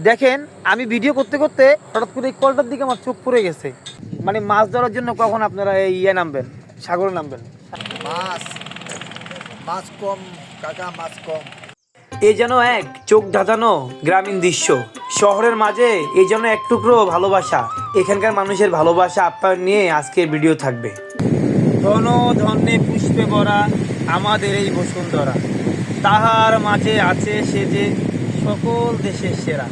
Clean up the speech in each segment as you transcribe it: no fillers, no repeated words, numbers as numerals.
দেখেন আমি ভিডিও করতে করতে হঠাৎ করে এই কলটার দিকে আমার চোখ পড়ে গেছে। মানে মাছ ধরার জন্য কখন আপনারা এই নামবেন, সাগরে নামবেন? মাছ মাছ কম কাকা, মাছ কম। এ যেন এক চোখ ধাঁধানো গ্রামীণ দৃশ্য। শহরের মাঝে এ যেন এক টুকরো ভালোবাসা। এখানকার মানুষের ভালোবাসা আপ্যায়ন নিয়ে আজকের ভিডিও থাকবে। ধন ধন্যে পুষ্পে ভরা আমাদের এই বসুন্ধরা, তাহার মাঝে আছে সে যে সকল দেশের সেরা।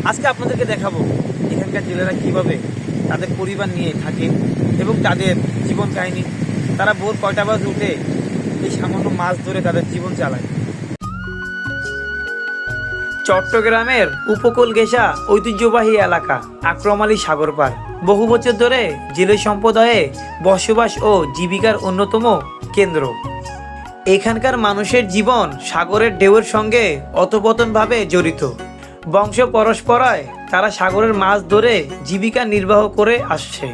আজকে আপনাদেরকে দেখাবো এখানকার জেলেরা কীভাবে তাদের পরিবার নিয়ে থাকে এবং তাদের জীবন কাহিনী। তারা ভোর কয়টা বাজে উঠে এই সামান্য মাছ ধরে তাদের জীবন চালায়। চট্টগ্রামের উপকূল ঘেঁষা ঐতিহ্যবাহী এলাকা আক্রমালী সাগর পার বহু বছর ধরে জেলে সম্প্রদায়ে বসবাস ও জীবিকার অন্যতম কেন্দ্র। এখানকার মানুষের জীবন সাগরের ঢেউয়ের সঙ্গে অতপতনভাবে জড়িত। বংশ পরস্পরায় তারা সাগরের মাছ ধরে জীবিকা নির্বাহ করে আসছে।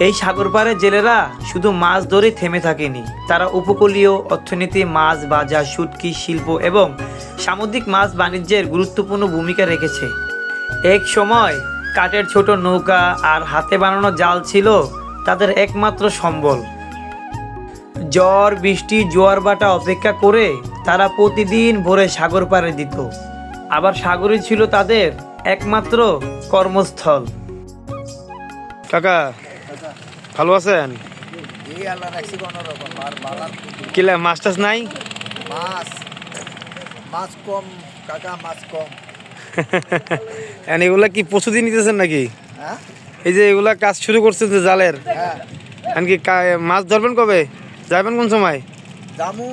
এই সাগর পাড়ের জেলেরা শুধু মাছ ধরে থেমে থাকেনি, তারা উপকূলীয় অর্থনীতি, মাছ বাজার, শুটকি শিল্প এবং সামুদ্রিক মাছ বাণিজ্যের গুরুত্বপূর্ণ ভূমিকা রেখেছে। এক সময় কাঠের ছোট নৌকা আর হাতে বানানো জাল ছিল তাদের একমাত্র সম্বল। ঝড় বৃষ্টি জোয়ার ভাটা অপেক্ষা করে তারা প্রতিদিন ভোরে সাগর পাড়ে দিত। আবার সাগরই ছিল তাদের একমাত্র কর্মস্থল। কাকা ভালো আছেন? এই আল্লাহ রাখছি কোনো রকম। আর বালার কিলা মাছ টাছ নাই? মাছ মাছ কম কাকা, মাছ কম। এগুলা কি প্রস্তুতি নিতেছেন নাকি? হ্যাঁ এই যে এগুলা কাজ শুরু করছেন যে জালের, হ্যাঁ। কি মাছ ধরবেন কবে? যাবেন কোন সময়? জামু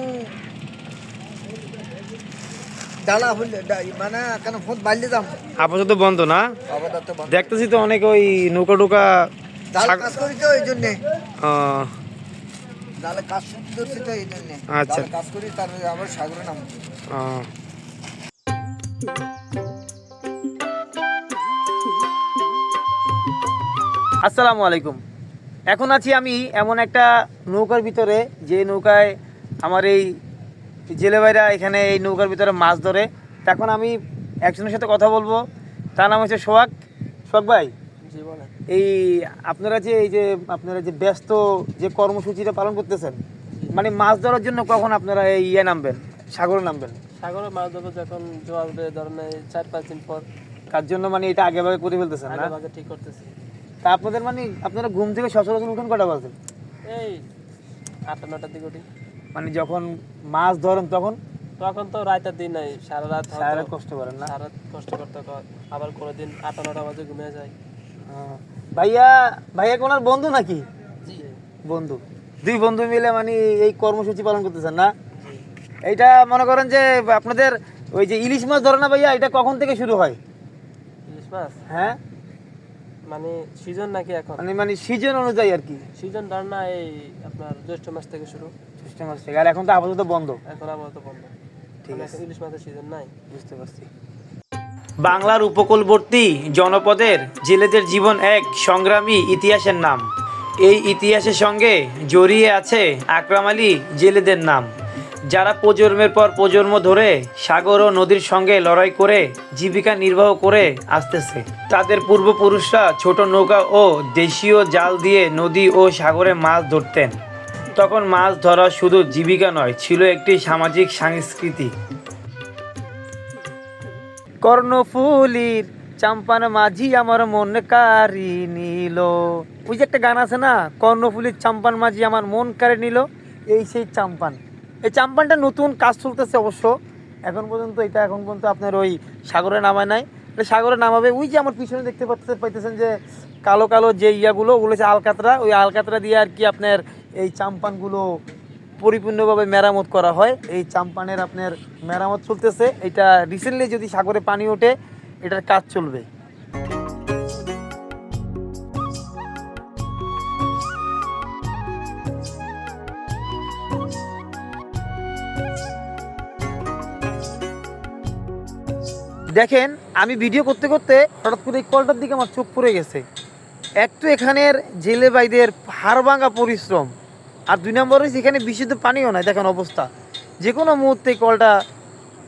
ডালা হইলে মানে কেন ফোন বাড়লে যাম। আপাতত বন্ধ না? আপাতত বন্ধ। দেখতেছি তো অনেক ওই নৌকা টোকা। জাল কাজ করি তো এই জন্যে, ও, জালে কাজ শুরু করছি তো এই জন্যে। আচ্ছা। জালে কাজ করি তারপরে আবার সাগরে নাম। ও। আসসালামু আলাইকুম। এখন আছি আমি এমন একটা নৌকার ভিতরে, যে নৌকায় আমার এই জেলে ভাইরা এখানে এই নৌকার ভিতরে মাছ ধরে। এখন আমি একজনের সাথে কথা বলবো, তার নাম হচ্ছে সোহাগ। সোহাগ ভাই, এই আপনারা যে ব্যস্ত যে কর্মসূচিটা পালন করতেছেন, মানে মাছ ধরার জন্য কখন আপনারা এই নামবেন, সাগরে নামবেন? সাগরে মাছ ধরবো যখন জোয়ার উঠে, ধরেন 4-5 দিন পর। কার জন্য মানে এটা আগে ভাগে করে ফেলতেছেন না? আগে ঠিক করতেছি। তা আপনাদের মানে আপনারা ঘুম থেকে সচরাচর উঠেন কটা বাজে? এই 8-9টার দিকে উঠি। মানে যখন মাছ ধরেন তখন তখন তো রাতের দিন নাই, সারা রাত কষ্ট করেন না? সারা রাত কষ্ট করতে হয়। আবার কোনো দিন 8-9টা বাজে ঘুমিয়ে যায়। ভাইয়া ভাইয়া কোনার বন্ধু নাকি? জি বন্ধু, দুই বন্ধু মিলে মানে এই কর্মসূচি পালন করতেছেন না? এইটা মনে করেন যে আপনাদের ওই যে ইলিশ মাছ ধরে না ভাইয়া, এটা কখন থেকে শুরু হয়? ইলিশ মাছ হ্যাঁ মানে সিজন নাকি এখন? মানে সিজন অনুযায়ী আর কি। সিজন ধর না, এই আপনার জ্যৈষ্ঠ মাস থেকে শুরু। জ্যৈষ্ঠ মাস থেকে, আর এখন তো আপাতত বন্ধ। এখন আপাতত বন্ধ। ঠিক আছে, ইলিশ মাছের সিজন নাই। বুঝতে পারছি। বাংলার উপকূলবর্তী জনপদের জেলেদের জীবন এক সংগ্রামী ইতিহাসের নাম। এই ইতিহাসের সঙ্গে জড়িয়ে আছে আকরামালী জেলেদের নাম, যারা প্রজন্মের পর প্রজন্ম ধরে সাগর ও নদীর সঙ্গে লড়াই করে জীবিকা নির্বাহ করে আসতেছে। তাদের পূর্বপুরুষরা ছোট নৌকা ও দেশীয় জাল দিয়ে নদী ও সাগরে মাছ ধরতেন। তখন মাছ ধরা শুধু জীবিকা নয়, ছিল একটি সামাজিক সংস্কৃতি। কর্ণফুলির চাম্পান মাঝি আমার মন কারি নিল, ওই যে একটা গান আছে না, কর্ণফুলির চাম্পান মাঝি আমার মন কারি নিল। এই সেই চাম্পান, এই চাম্পানটা নতুন কাজ চলতেছে অবশ্য। এখন পর্যন্ত আপনার ওই সাগরে নামায় নাই। সাগরে নামাবে। ওই যে আমার পিছনে দেখতে পাইতেছেন যে কালো কালো যে ওগুলো হচ্ছে আলকাতরা। ওই আলকাতরা দিয়ে আর কি আপনার এই চাম্পানগুলো পরিপূর্ণভাবে মেরামত করা হয়। এই চাম্পানের আপনার মেরামত চলতেছে। এটা রিসেন্টলি যদি সাগরে পানি ওঠে এটার কাজ চলবে। দেখেন আমি ভিডিও করতে করতে হঠাৎ করে এই কলটার দিকে আমার চোখ পড়ে গেছে। এক তো এখানের জেলে ভাইদের হাড়ভাঙা পরিশ্রম, আর দুই নম্বর হচ্ছে এখানে বিশুদ্ধ পানিও নাই। দেখেন অবস্থা, যে কোনো মুহূর্তে কলটা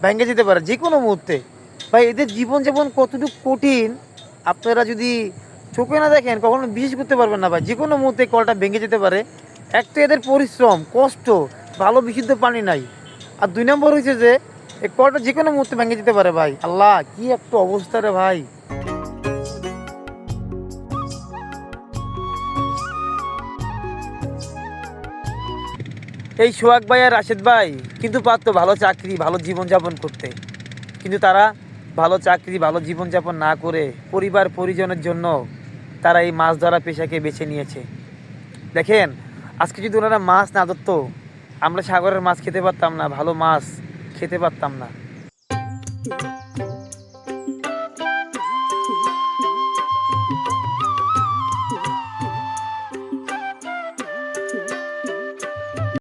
ভেঙে যেতে পারে, যে কোনো মুহূর্তে। ভাই এদের জীবনযাপন কতটুকু কঠিন আপনারা যদি চোখে না দেখেন কখনো বিশ্বাস করতে পারবেন না ভাই। যে কোনো মুহূর্তে কলটা ভেঙে যেতে পারে। এক তো এদের পরিশ্রম, কষ্ট, ভালো বিশুদ্ধ পানি নাই, আর 2 নম্বর হয়েছে যে এই কলটা যে কোনো মুহূর্তে ভেঙে যেতে পারে ভাই। আল্লাহ, কি একটা অবস্থা রে ভাই। এই সোহাগ ভাই আর রাশেদ ভাই কিন্তু পারতো ভালো চাকরি, ভালো জীবনযাপন করতে, কিন্তু তারা ভালো চাকরি, ভালো জীবনযাপন না করে পরিবার পরিজনের জন্য তারা এই মাছ ধরা পেশাকে বেছে নিয়েছে। দেখেন, আজকে যদি ওনারা মাছ না ধরতো, আমরা সাগরের মাছ খেতে পারতাম না, ভালো মাছ খেতে পারতাম না।